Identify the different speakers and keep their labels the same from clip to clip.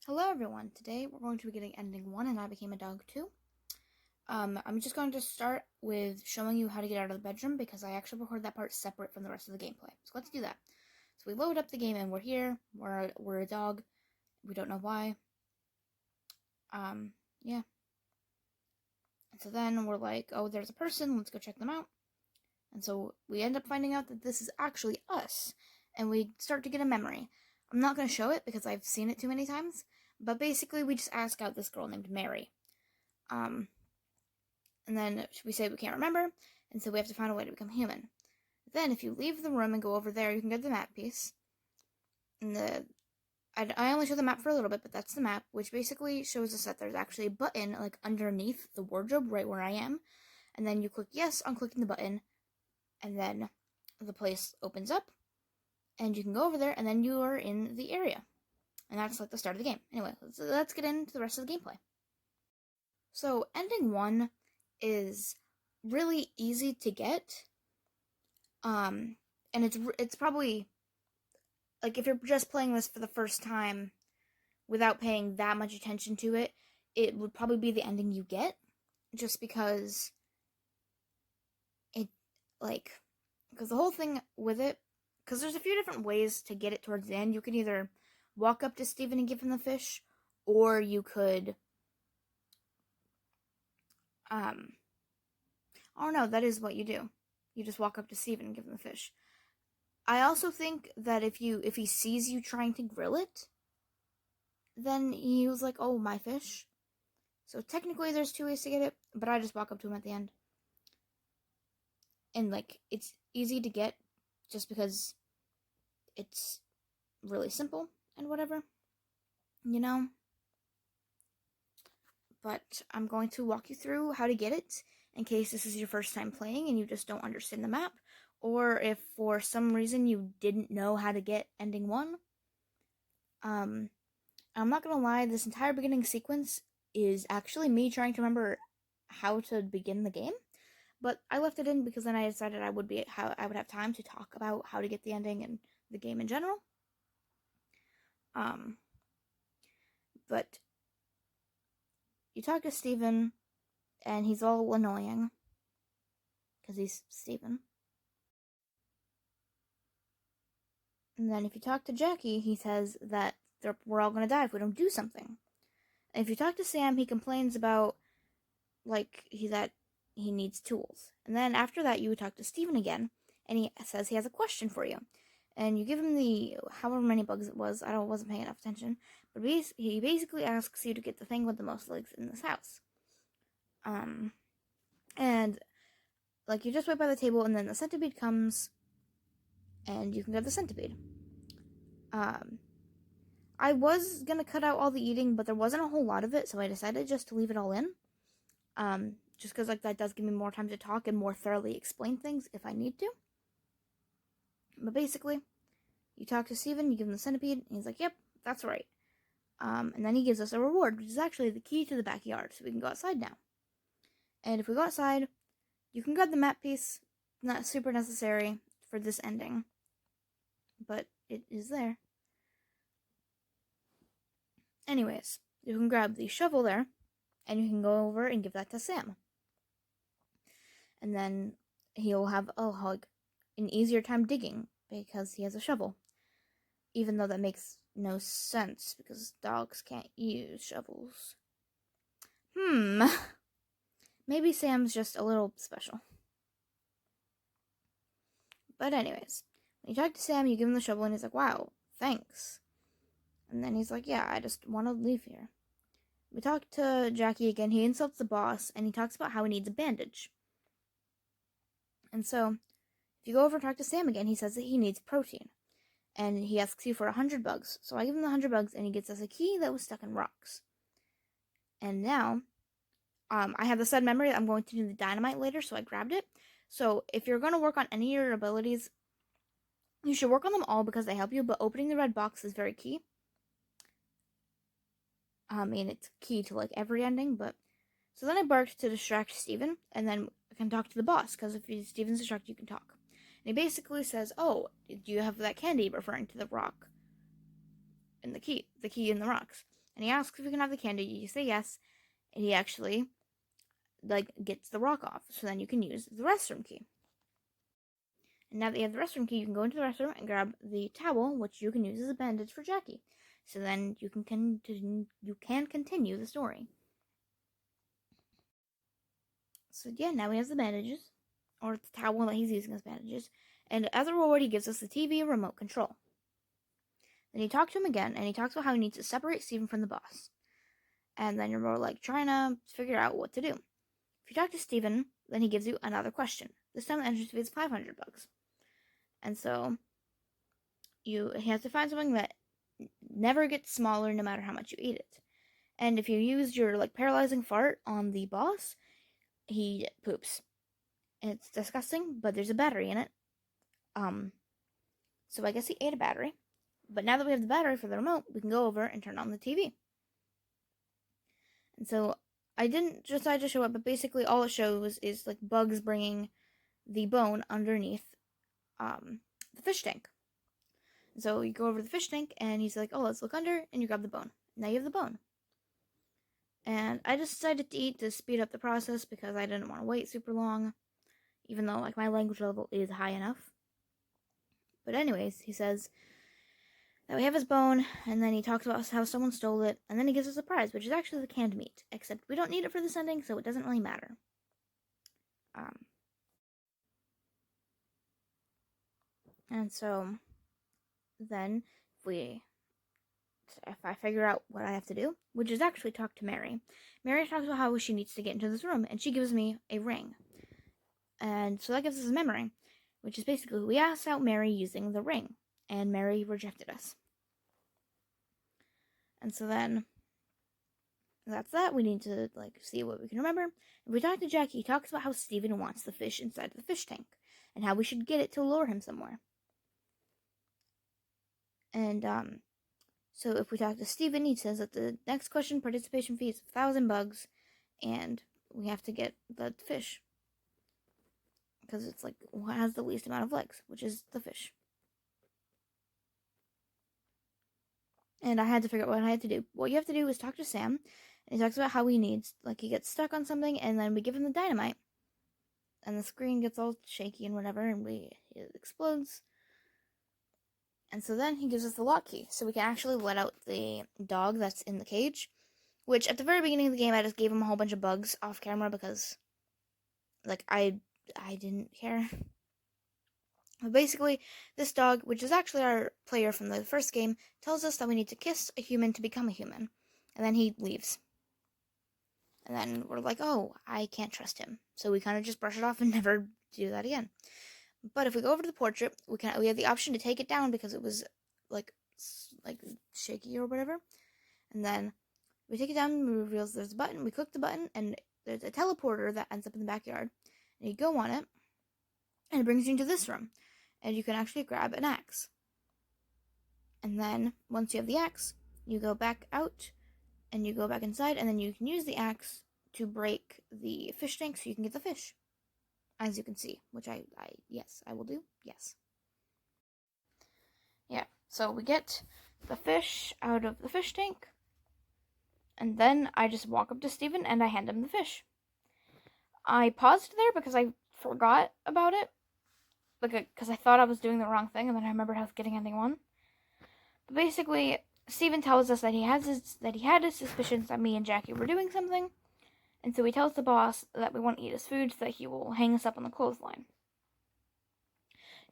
Speaker 1: Hello everyone, today we're going to be getting ending 1 and I became a dog too. I'm just going to start with showing you how to get out of the bedroom because I actually recorded that part separate from the rest of the gameplay. So let's do that. So we load up the game and we're here, we're a dog, we don't know why. Yeah. And so then we're like, oh, there's a person, let's go check them out. And so we end up finding out that this is actually us, and we start to get a memory. I'm not going to show it because I've seen it too many times, but basically we just ask out this girl named Mary. And then we say we can't remember, and so we have to find a way to become human. Then, if you leave the room and go over there, you can get the map piece. And I only show the map for a little bit, but that's the map, which basically shows us that there's actually a button like underneath the wardrobe, right where I am. And then you click yes on clicking the button, and then the place opens up, and you can go over there, and then you are in the area. And that's like the start of the game. Anyway, let's get into the rest of the gameplay. So, ending 1 is really easy to get. And it's probably like if you're just playing this for the first time without paying that much attention to it, it would probably be the ending you get, just because because the whole thing with it, because there's a few different ways to get it towards the end. You could either walk up to Steven and give him the fish, or you could oh no, that is what you do. You just walk up to Steven and give him the fish. I also think that if he sees you trying to grill it, then he was like, oh, my fish. So technically there's 2 ways to get it, but I just walk up to him at the end. And it's easy to get just because it's really simple and whatever, you know? But I'm going to walk you through how to get it in case this is your first time playing and you just don't understand the map, or if for some reason you didn't know how to get ending 1. I'm not gonna lie, this entire beginning sequence is actually me trying to remember how to begin the game, but I left it in because then I decided I would have time to talk about how to get the ending and the game in general. But you talk to Steven, and he's all annoying because he's Steven. And then if you talk to Jackie, he says that we're all gonna die if we don't do something. And if you talk to Sam, he complains about that he needs tools. And then after that, you talk to Steven again, and he says he has a question for you. And you give him the however many bugs it was. I wasn't paying enough attention, but he basically asks you to get the thing with the most legs in this house. And you just wait by the table, and then the centipede comes, and you can get the centipede. I was gonna cut out all the eating, but there wasn't a whole lot of it, so I decided just to leave it all in. Just because that does give me more time to talk and more thoroughly explain things if I need to. But basically, you talk to Steven, you give him the centipede, and he's like, yep, that's right. And then he gives us a reward, which is actually the key to the backyard, so we can go outside now. And if we go outside, you can grab the map piece. Not super necessary for this ending, but it is there. Anyways, you can grab the shovel there, and you can go over and give that to Sam. And then he'll have an easier time digging because he has a shovel. Even though that makes no sense because dogs can't use shovels. Maybe Sam's just a little special. But anyways, when you talk to Sam, you give him the shovel and he's like, wow, thanks. And then he's like, yeah, I just want to leave here. We talk to Jackie again. He insults the boss and he talks about how he needs a bandage. And so, if you go over and talk to Sam again, he says that he needs protein. And he asks you for 100 bugs. So I give him the 100 bugs and he gets us a key that was stuck in rocks. And now, I have the said memory that I'm going to do the dynamite later, so I grabbed it. So if you're going to work on any of your abilities, you should work on them all because they help you, but opening the red box is very key. I mean, it's key to every ending, but... So then I barked to distract Steven, and then I can talk to the boss, because if Steven's distracted, you can talk. And he basically says, oh, do you have that candy, referring to the rock? And the key in the rocks. and he asks if you can have the candy. You say yes, and he actually gets the rock off. So then you can use the restroom key. And now that you have the restroom key, you can go into the restroom and grab the towel, which you can use as a bandage for Jackie. So then you can continue the story. So yeah, now he has the bandages, or the towel that he's using as bandages, and as a reward, he gives us the TV remote control. Then you talk to him again, and he talks about how he needs to separate Steven from the boss. And then you're more trying to figure out what to do. If you talk to Steven, then he gives you another question. This time the entrance fee is 500 bucks. And so he has to find something that never gets smaller no matter how much you eat it. And if you use your paralyzing fart on the boss, he poops. And it's disgusting, but there's a battery in it. So I guess he ate a battery. But now that we have the battery for the remote, we can go over and turn on the TV. And so I didn't decide to show it, but basically all it shows is Bugs bringing the bone underneath the fish tank. So you go over to the fish tank, and he's like, oh, let's look under, and you grab the bone. Now you have the bone. And I just decided to eat to speed up the process because I didn't want to wait super long, even though my language level is high enough. But anyways, he says that we have his bone, and then he talks about how someone stole it, and then he gives us a prize, which is actually the canned meat, except we don't need it for this ending, so it doesn't really matter. And so then if I figure out what I have to do, which is actually talk to Mary. Mary talks about how she needs to get into this room, and she gives me a ring. And so that gives us a memory, which is basically we asked out Mary using the ring, and Mary rejected us. And so then that's that. We need to see what we can remember. If we talk to Jackie, he talks about how Steven wants the fish inside the fish tank, and how we should get it to lure him somewhere. And so if we talk to Steven, he says that the next question participation fee is 1,000 bugs, and we have to get the fish. Because it's what has the least amount of legs, which is the fish. And I had to figure out what I had to do. What you have to do is talk to Sam, and he talks about how he needs, he gets stuck on something, and then we give him the dynamite, and the screen gets all shaky and whatever, and it explodes. And so then he gives us the lock key, so we can actually let out the dog that's in the cage, which at the very beginning of the game, I just gave him a whole bunch of bugs off camera because, I didn't care. But basically, this dog, which is actually our player from the first game, tells us that we need to kiss a human to become a human, and then he leaves. And then we're like, oh, I can't trust him. So we kind of just brush it off and never do that again. But if we go over to the portrait, we have the option to take it down because it was shaky or whatever. And then we take it down and it reveals there's a button. We click the button and there's a teleporter that ends up in the backyard. And you go on it and it brings you into this room. And you can actually grab an axe. And then once you have the axe, you go back out and you go back inside, and then you can use the axe to break the fish tank so you can get the fish. As you can see, which I will do. Yes. Yeah, so we get the fish out of the fish tank, and then I just walk up to Steven and I hand him the fish. I paused there because I forgot about it, because I thought I was doing the wrong thing, and then I remembered I was getting ending 1. But basically, Steven tells us that he had his suspicions that me and Jackie were doing something. And so he tells the boss that we won't eat his food so that he will hang us up on the clothesline.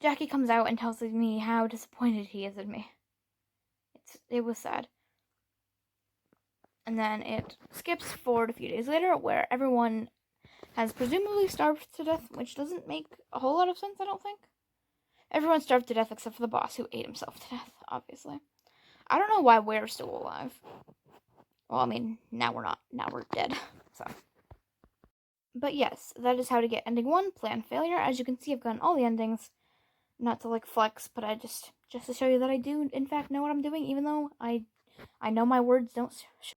Speaker 1: Jackie comes out and tells me how disappointed he is in me. It was sad. And then it skips forward a few days later where everyone has presumably starved to death, which doesn't make a whole lot of sense, I don't think. Everyone starved to death except for the boss, who ate himself to death, obviously. I don't know why we're still alive. Well, I mean, now we're not. Now we're dead. So. But yes, that is how to get ending 1, plan failure. As you can see, I've gotten all the endings. Not to flex, but I just to show you that I do, in fact, know what I'm doing, even though I know my words don't